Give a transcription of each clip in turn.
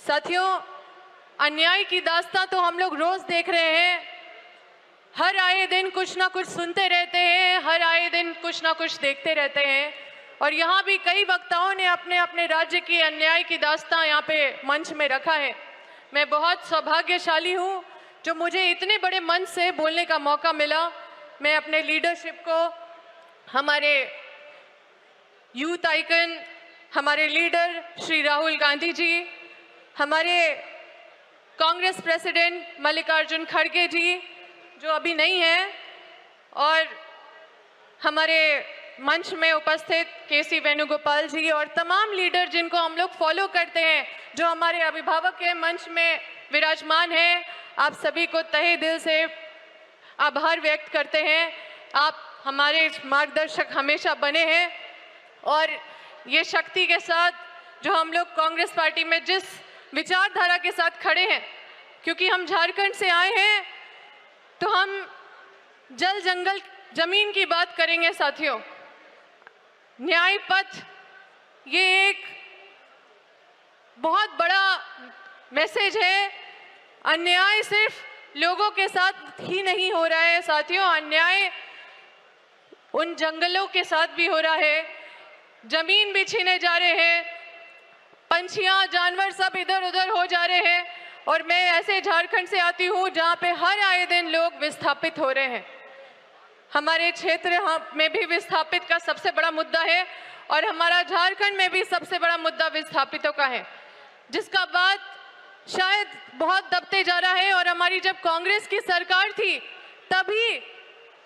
साथियों, अन्याय की दास्तां तो हम लोग रोज देख रहे हैं। हर आए दिन कुछ ना कुछ सुनते रहते हैं, हर आए दिन कुछ ना कुछ देखते रहते हैं। और यहाँ भी कई वक्ताओं ने अपने अपने राज्य की अन्याय की दास्तां यहाँ पे मंच में रखा है। मैं बहुत सौभाग्यशाली हूँ जो मुझे इतने बड़े मंच से बोलने का मौका मिला। मैं अपने लीडरशिप को, हमारे यूथ आइकन, हमारे लीडर श्री राहुल गांधी जी, हमारे कांग्रेस प्रेसिडेंट मल्लिकार्जुन खड़गे जी जो अभी नहीं हैं, और हमारे मंच में उपस्थित केसी वेणुगोपाल जी और तमाम लीडर जिनको हम लोग फॉलो करते हैं, जो हमारे अभिभावक के मंच में विराजमान हैं, आप सभी को तहे दिल से आभार व्यक्त करते हैं। आप हमारे मार्गदर्शक हमेशा बने हैं और ये शक्ति के साथ जो हम लोग कांग्रेस पार्टी में जिस विचारधारा के साथ खड़े हैं, क्योंकि हम झारखंड से आए हैं तो हम जल जंगल जमीन की बात करेंगे। साथियों, न्याय पथ ये एक बहुत बड़ा मैसेज है। अन्याय सिर्फ लोगों के साथ ही नहीं हो रहा है साथियों, अन्याय उन जंगलों के साथ भी हो रहा है। जमीन भी छीने जा रहे हैं, पंछियां, जानवर सब इधर उधर हो जा रहे हैं। और मैं ऐसे झारखंड से आती हूँ जहाँ पे हर आए दिन लोग विस्थापित हो रहे हैं। हमारे क्षेत्र में भी विस्थापित का सबसे बड़ा मुद्दा है और हमारा झारखंड में भी सबसे बड़ा मुद्दा विस्थापितों का है, जिसका बात शायद बहुत दबते जा रहा है। और हमारी जब कांग्रेस की सरकार थी तभी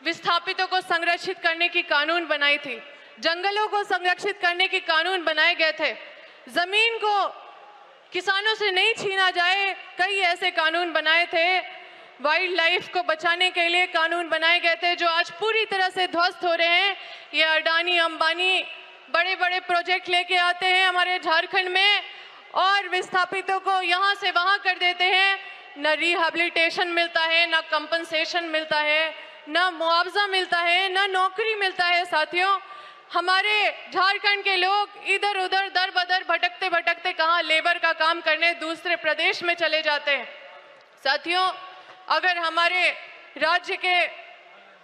विस्थापितों को संरक्षित करने की कानून बनाई थी, जंगलों को संरक्षित करने की कानून बनाए गए थे, जमीन को किसानों से नहीं छीना जाए, कई ऐसे कानून बनाए थे। वाइल्ड लाइफ को बचाने के लिए कानून बनाए गए थे जो आज पूरी तरह से ध्वस्त हो रहे हैं। ये अडानी अंबानी बड़े बड़े प्रोजेक्ट लेके आते हैं हमारे झारखंड में और विस्थापितों को यहाँ से वहाँ कर देते हैं। न रिहैबिलिटेशन मिलता है, न कंपनसेशन मिलता है, न मुआवजा मिलता है, न नौकरी मिलता है। साथियों, हमारे झारखंड के लोग इधर उधर दर बदर भटकते भटकते कहाँ लेबर का काम करने दूसरे प्रदेश में चले जाते हैं। साथियों, अगर हमारे राज्य के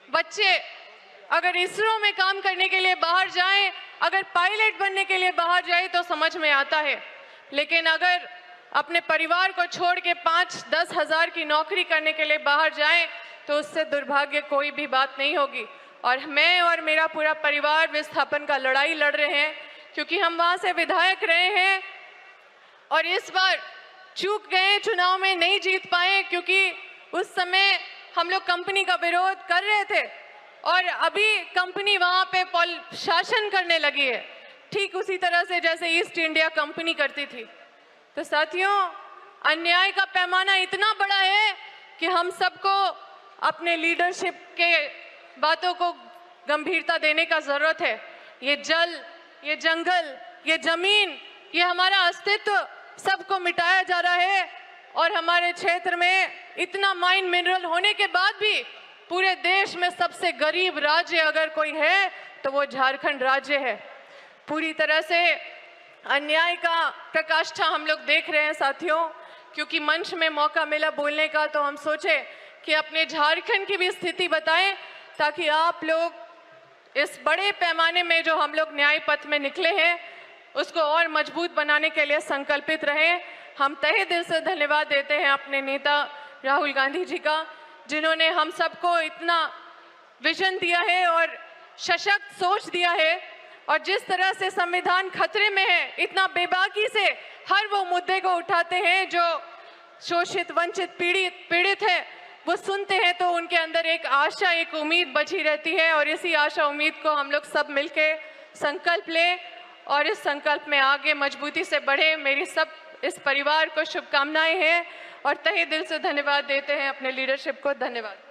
बच्चे अगर इसरो में काम करने के लिए बाहर जाएं, अगर पायलट बनने के लिए बाहर जाए तो समझ में आता है, लेकिन अगर अपने परिवार को छोड़ के 5-10 हज़ार की नौकरी करने के लिए बाहर जाएं तो उससे दुर्भाग्य कोई भी बात नहीं होगी। और मैं और मेरा पूरा परिवार विस्थापन का लड़ाई लड़ रहे हैं, क्योंकि हम वहाँ से विधायक रहे हैं और इस बार चूक गए, चुनाव में नहीं जीत पाए, क्योंकि उस समय हम लोग कंपनी का विरोध कर रहे थे और अभी कंपनी वहाँ पे शासन करने लगी है, ठीक उसी तरह से जैसे ईस्ट इंडिया कंपनी करती थी। तो साथियों, अन्याय का पैमाना इतना बड़ा है कि हम सबको अपने लीडरशिप के बातों को गंभीरता देने का जरूरत है। ये जल, ये जंगल, ये जमीन, ये हमारा अस्तित्व सबको मिटाया जा रहा है। और हमारे क्षेत्र में इतना माइन मिनरल होने के बाद भी पूरे देश में सबसे गरीब राज्य अगर कोई है तो वो झारखंड राज्य है। पूरी तरह से अन्याय का प्रकाष्ठा हम लोग देख रहे हैं साथियों। क्योंकि मंच में मौका मिला बोलने का तो हम सोचे कि अपने झारखंड की भी स्थिति बताएं, ताकि आप लोग इस बड़े पैमाने में जो हम लोग न्याय पथ में निकले हैं उसको और मजबूत बनाने के लिए संकल्पित रहें। हम तहे दिल से धन्यवाद देते हैं अपने नेता राहुल गांधी जी का, जिन्होंने हम सबको इतना विजन दिया है और सशक्त सोच दिया है। और जिस तरह से संविधान खतरे में है, इतना बेबाकी से हर वो मुद्दे को उठाते हैं जो शोषित, वंचित, पीड़ित है, वो सुनते हैं तो उनके अंदर एक आशा, एक उम्मीद बची रहती है। और इसी आशा उम्मीद को हम लोग सब मिलके संकल्प लें और इस संकल्प में आगे मजबूती से बढ़े। मेरी सब इस परिवार को शुभकामनाएं हैं और तहे दिल से धन्यवाद देते हैं अपने लीडरशिप को। धन्यवाद।